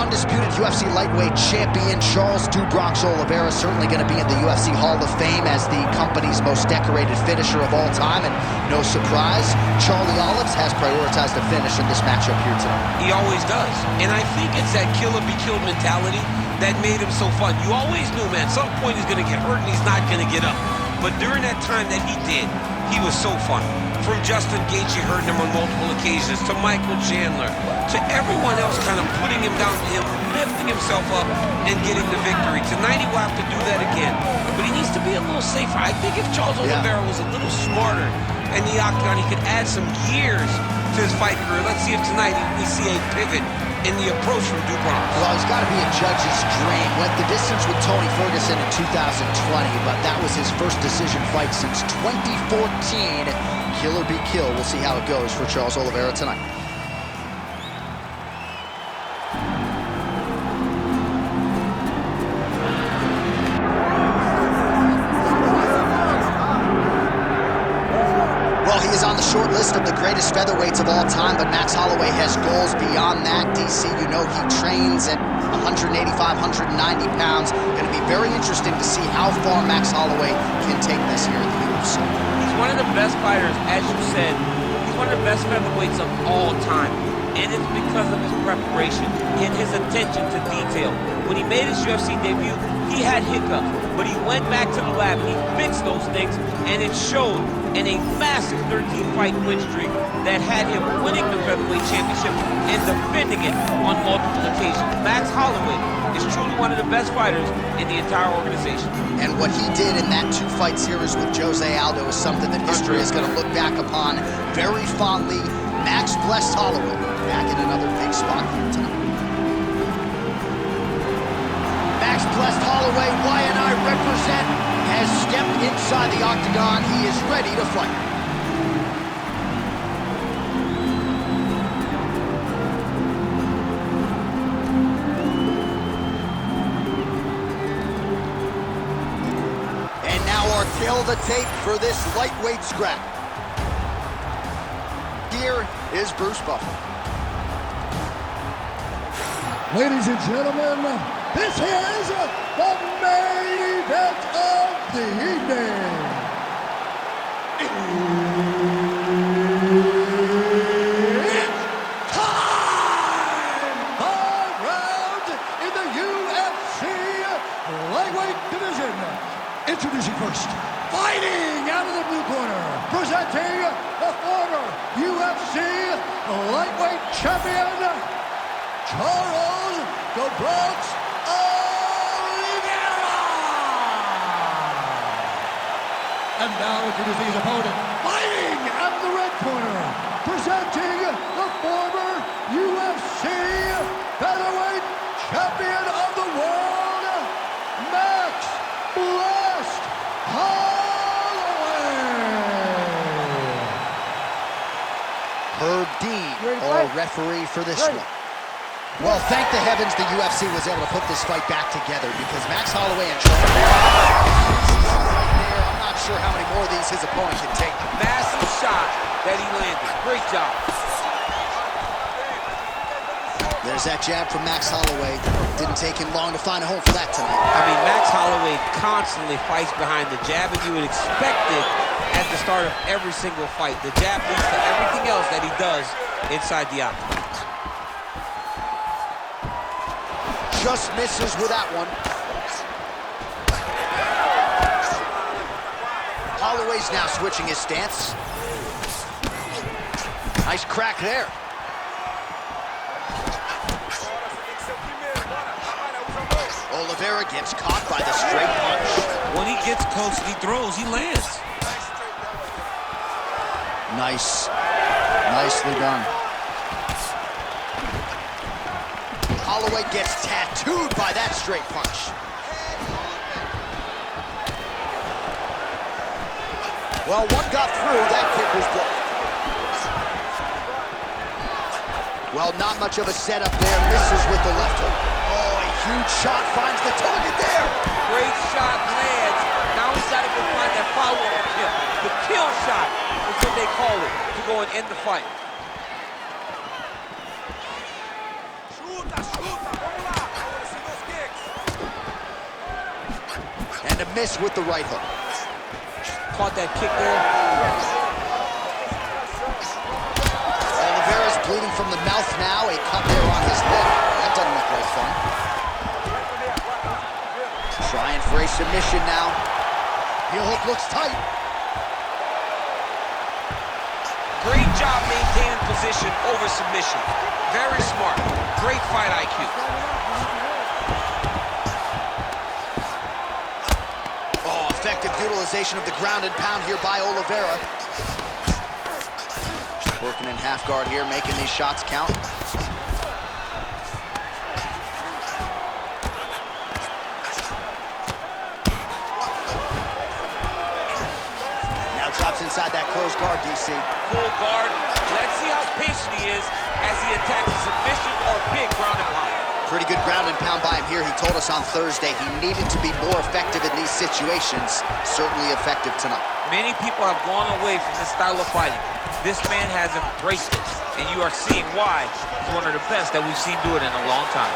undisputed UFC lightweight champion Charles Oliveira certainly going to be in the UFC Hall of Fame as the company's most decorated finisher of all time, and no surprise, Charlie Olives has prioritized a finish in this matchup here tonight. He always does, and I think it's that killer be killed mentality that made him so fun. You always knew, man, at some point he's going to get hurt and he's not going to get up. But during that time that he did, he was so fun. From Justin Gaethje hurting him on multiple occasions, to Michael Chandler, to everyone else kind of putting him down, to him lifting himself up and getting the victory. Tonight he will have to do that again, but he needs to be a little safer. I think if Charles Oliveira was a little smarter in the octagon, he could add some years to his fight career. Let's see if tonight we see a pivot in the approach from Dubron. Well, he's got to be a judge's dream. Went the distance with Tony Ferguson in 2020, but that was his first decision fight since 2014. Kill or be killed. We'll see how it goes for Charles Oliveira tonight. Well, he is on the short list of the greatest featherweights of all time, but Max Holloway has goals beyond that. DC, you know he trains at 185, 190 pounds. Going to be very interesting to see how far Max Holloway can take this here in the UFC. He's one of the best fighters, as you said. He's one of the best featherweights of all time. And it's because of his preparation and his attention to detail. When he made his UFC debut, he had hiccups, but he went back to the lab and he fixed those things, and it showed in a massive 13-fight win streak that had him winning the featherweight championship and defending it on multiple occasions. Max Holloway is truly one of the best fighters in the entire organization. And what he did in that 2-fight series with Jose Aldo is something that history is going to look back upon very fondly. Max blessed Holloway back in another big spot here tonight. Max blessed Holloway, Y&I represent, has stepped inside the octagon. He is ready to fight. And now our tail of the tape for this lightweight scrap. Here is Bruce Buffer. Ladies and gentlemen, this is the main event of the evening. It's time! 5 rounds in the UFC lightweight division. Introducing first, fighting out of the blue corner, presenting the former UFC lightweight champion, Charles "The Bronx" Oliveira. And now introducing his opponent, fighting out of the red corner, presenting the former UFC featherweight champion of the world, Max Holloway. Herb Dean, our referee for this one. Well, thank the heavens the UFC was able to put this fight back together, because Max Holloway and Charles Oliveira right there. I'm not sure how many more of these his opponent can take. Massive shot that he landed. Great job. There's that jab from Max Holloway. Didn't take him long to find a home for that tonight. I mean, Max Holloway constantly fights behind the jab, and you would expect it at the start of every single fight. The jab leads to everything else that he does inside the octagon. Just misses with that one. Holloway's now switching his stance. Nice crack there. Oliveira gets caught by the straight punch. When he gets close and he throws, he lands. Nicely done. Holloway gets tattooed by that straight punch. Well, one got through, that kick was blocked. Well, not much of a setup there, misses with the left hook. Oh, a huge shot finds the target there. Great shot lands. Now he's got to go find that follow-up kill. The kill shot is what they call it, to go and end the fight. Chuta, chuta. And a miss with the right hook. Caught that kick there. Oliveira's bleeding from the mouth now. A cut there on his lip. That doesn't look like fun. Trying for a submission now. Heel hook looks tight. Great job maintaining position over submission. Very smart. Great fight IQ. Oh, effective utilization of the ground and pound here by Oliveira. Working in half guard here, making these shots count. Now drops inside that closed guard, DC. Full guard. Let's see how patient he is as he attacks a submission or big ground and pound. Pretty good ground and pound by him here. He told us on Thursday he needed to be more effective in these situations. Certainly effective tonight. Many people have gone away from this style of fighting. This man has embraced it, and you are seeing why he's one of the best that we've seen do it in a long time.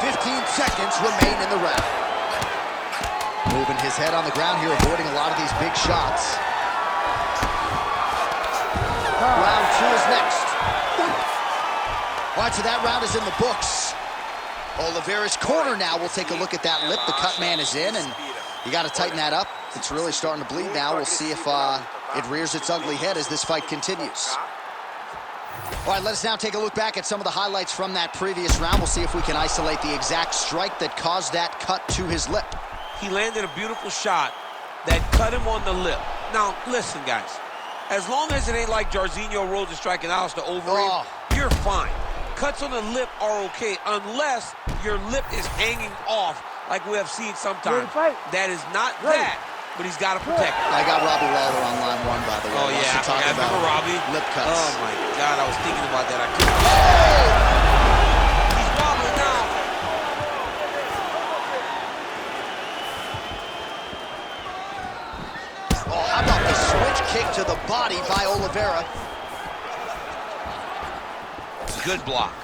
15 seconds remain in the round. Moving his head on the ground here, avoiding a lot of these big shots. Round 2 is next. All right, so that round is in the books. Oliveira's corner now. We'll take a look at that lip. The cut man is in, and you got to tighten that up. It's really starting to bleed now. We'll see if it rears its ugly head as this fight continues. All right, let us now take a look back at some of the highlights from that previous round. We'll see if we can isolate the exact strike that caused that cut to his lip. He landed a beautiful shot that cut him on the lip. Now, listen, guys. As long as it ain't like Jairzinho Rhodes striking Alistair Overeem, you're fine. Cuts on the lip are okay unless your lip is hanging off like we have seen sometimes. That is not that, but he's got to protect it. I got Robbie Lawler on line 1, by the way. Oh, yeah. I remember Robbie. Lip cuts. Oh, my God. I was thinking about that. I couldn't. Oh! He's wobbling now. Oh, how about the switch kick to the body by Oliveira? Good block.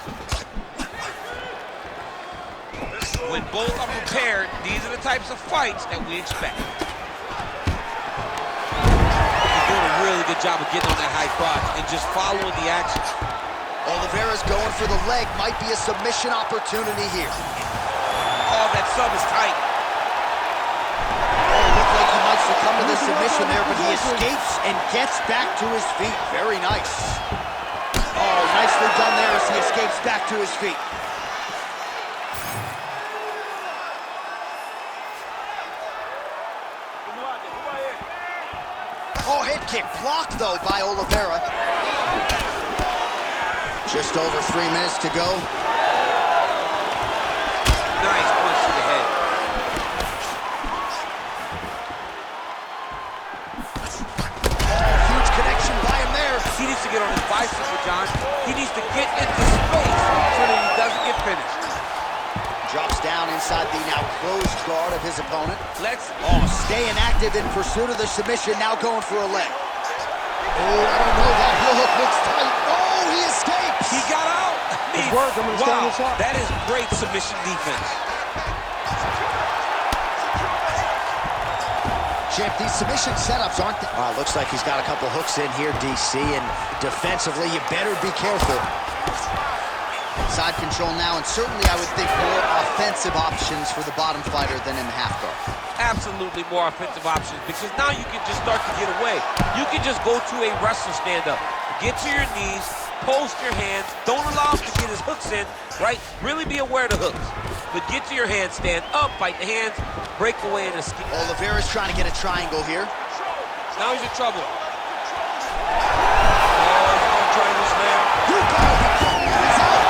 When both are prepared, these are the types of fights that we expect. He's doing a really good job of getting on that high crotch and just following the action. Oliveira's going for the leg. Might be a submission opportunity here. Oh, that sub is tight. Oh, looked like he might succumb to the submission there, but he escapes and gets back to his feet. Very nice. Oh, nicely done there as he escapes back to his feet. Oh, head kick blocked, though, by Oliveira. Just over 3 minutes to go. Nice punch to the head. Huge connection by him there. He needs to get on his bicycle, John. He needs to get into space so that he doesn't get finished. Drops down inside the now closed guard of his opponent. Let's... Oh, staying active in pursuit of the submission, now going for a leg. Oh, I don't know, that heel hook looks tight. Oh, he escapes! He got out! Wow, that is great submission defense. Champ, these submission setups aren't... looks like he's got a couple hooks in here, DC, and defensively, you better be careful. Side control now, and certainly I would think more offensive options for the bottom fighter than in the half guard. Absolutely more offensive options, because now you can just start to get away. You can just go to a wrestler stand-up. Get to your knees, post your hands, don't allow him to get his hooks in, right? Really be aware of the hooks. But get to your hands, stand up, fight the hands, break away and escape. Oliveira's trying to get a triangle here. Now he's in trouble. Oh, he's going to try this man. You got it, he's out.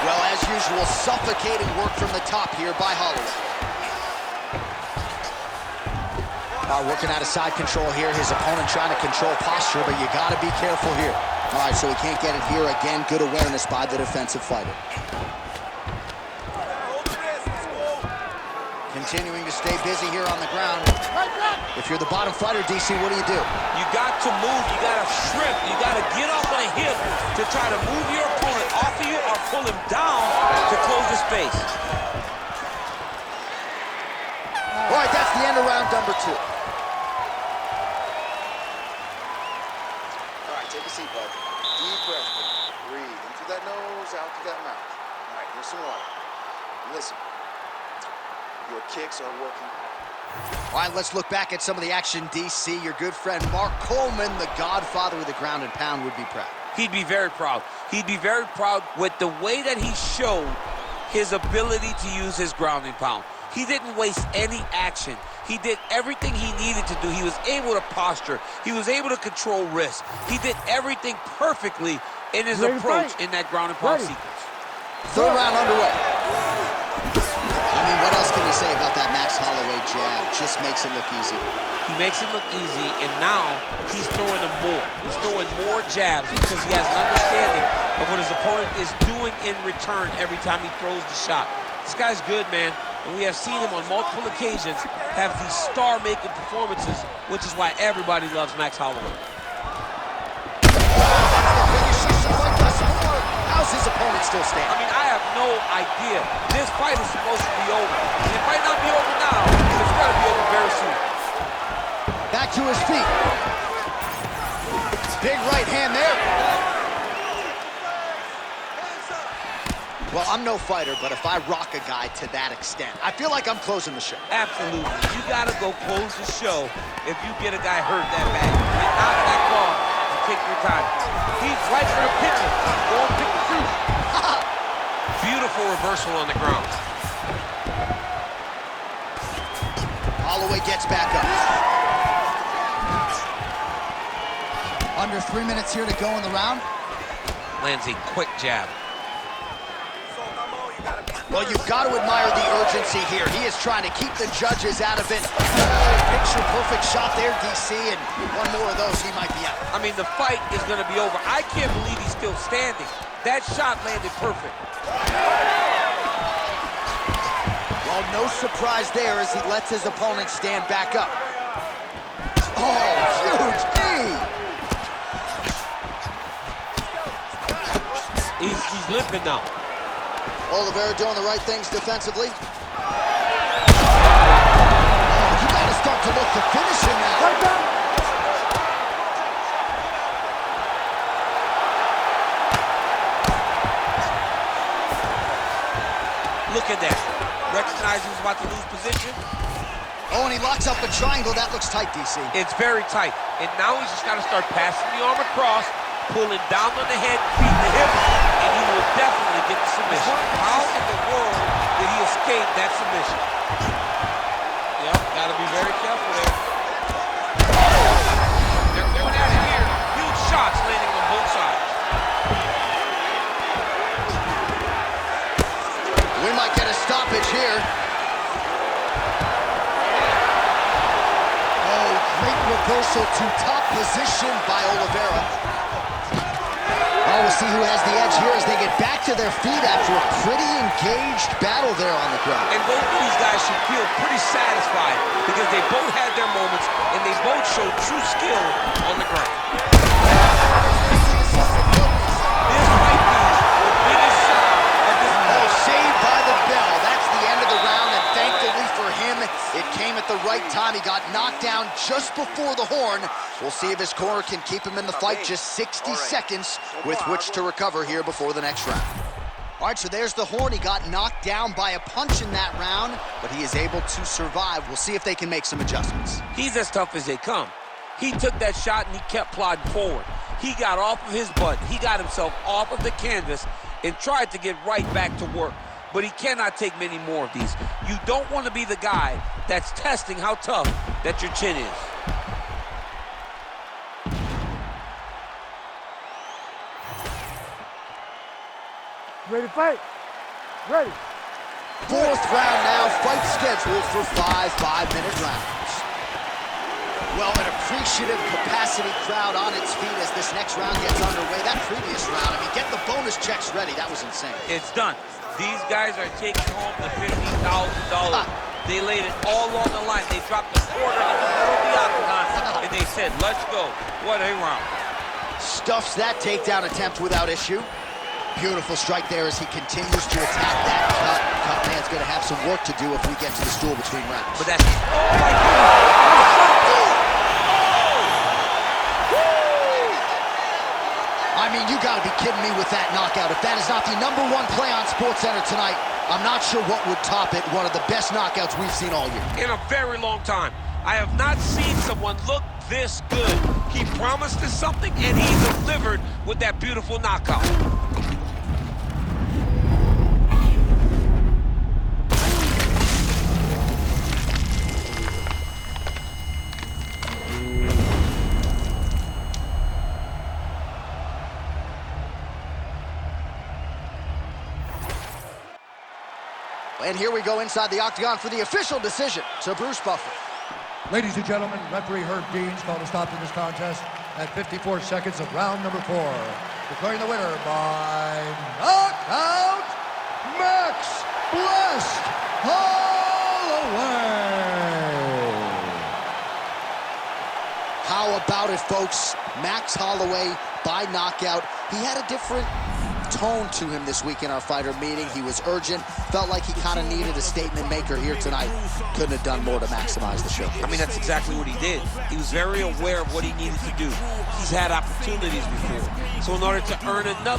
Well, as usual, suffocating work from the top here by Holloway. Working out of side control here. His opponent trying to control posture, but you got to be careful here. All right, so he can't get it here. Again, good awareness by the defensive fighter. Continuing to stay busy here on the ground. If you're the bottom fighter, DC, what do? You got to move. You got to shrimp. You got to get off on a hip to try to move your opponent pull him down to close the space. All right, that's the end of round number 2. All right, take a seat, bud. Deep breath. Breathe in through that nose, out through that mouth. All right, here's some water. Listen, your kicks are working. All right, let's look back at some of the action, DC. Your good friend Mark Coleman, the godfather of the ground and pound, would be proud. He'd be very proud. He'd be very proud with the way that he showed his ability to use his ground and pound. He didn't waste any action. He did everything he needed to do. He was able to posture. He was able to control wrist. He did everything perfectly in his approach in that ground and pound sequence. Third round underway. I mean, what else can you say about that Max Holloway jab? Just makes it look easy. He makes it look easy, and now he's throwing them more. He's throwing more jabs because he has an understanding of what his opponent is doing in return every time he throws the shot. This guy's good, man, and we have seen him on multiple occasions have these star-making performances, which is why everybody loves Max Holloway. How's his opponent still standing? I mean, I have no idea. This fight is supposed to be over. And it might not be over now, but it's got to be over very soon. Back to his feet. Big right hand there. Well, I'm no fighter, but if I rock a guy to that extent, I feel like I'm closing the show. Absolutely. You got to go close the show if you get a guy hurt that bad. And knock that off and take your time. He's right for the pitcher. Go and pick the fruit. Beautiful reversal on the ground. Holloway gets back up. Under 3 minutes here to go in the round. Lands a quick jab. Well, you've got to admire the urgency here. He is trying to keep the judges out of it. Picture-perfect shot there, DC, and one more of those, he might be out. I mean, the fight is going to be over. I can't believe he's still standing. That shot landed perfect. Well, no surprise there as he lets his opponent stand back up. Oh, huge knee! He's limping now. Oliveira doing the right things defensively. Oh, you gotta start to look to finish him now. Look at that. Recognizing he's about to lose position. Oh, and he locks up a triangle. That looks tight, DC. It's very tight. And now he's just got to start passing the arm across, pulling down on the head, beating the hip, and he will definitely get the submission. How in the world did he escape that submission? Yep, got to be very careful there. They're going at it here. Huge shots landing on both sides. We might get a stoppage here. Oh, great reversal to top position by Oliveira. Oh, we'll see who has the edge here as they get back to their feet after a pretty engaged battle there on the ground. And both of these guys should feel pretty satisfied because they both had their moments and they both showed true skill on the ground. This might be the biggest shot of this match. Saved by the bell. That's the end of the round, and thankfully for him, it came at the right time. He got knocked down just before the horn. We'll see if his corner can keep him in the fight. Just 60 seconds with which to recover here before the next round. All right, so there's the horn. He got knocked down by a punch in that round, but he is able to survive. We'll see if they can make some adjustments. He's as tough as they come. He took that shot and he kept plodding forward. He got off of his butt. He got himself off of the canvas and tried to get right back to work. But he cannot take many more of these. You don't want to be the guy that's testing how tough that your chin is. Ready to fight? Ready. Fourth round now, fight scheduled for 5 5-minute rounds. Well, an appreciative capacity crowd on its feet as this next round gets underway. That previous round, I mean, get the bonus checks ready. That was insane. It's done. These guys are taking home the $50,000. They laid it all on the line. They dropped the quarter in the middle of the octagon, and they said, let's go. What a round. Stuffs that takedown attempt without issue. Beautiful strike there as he continues to attack that cut. Cut man's going to have some work to do if we get to the stool between rounds. But that's... Oh, my God! I mean, you got to be kidding me with that knockout. If that is not the #1 play on SportsCenter tonight, I'm not sure what would top it. One of the best knockouts we've seen all year. In a very long time. I have not seen someone look this good. He promised us something, and he delivered with that beautiful knockout. And here we go inside the octagon for the official decision to Bruce Buffer. Ladies and gentlemen, referee Herb Dean's called a stop to this contest at 54 seconds of round number 4. Declaring the winner by knockout, Max Blessed Holloway. How about it, folks? Max Holloway by knockout. He had a different tone to him this week in our fighter meeting. He was urgent, felt like he kind of needed a statement maker here tonight. Couldn't have done more to maximize the showcase. I mean, that's exactly what he did. He was very aware of what he needed to do. He's had opportunities before. So in order to earn another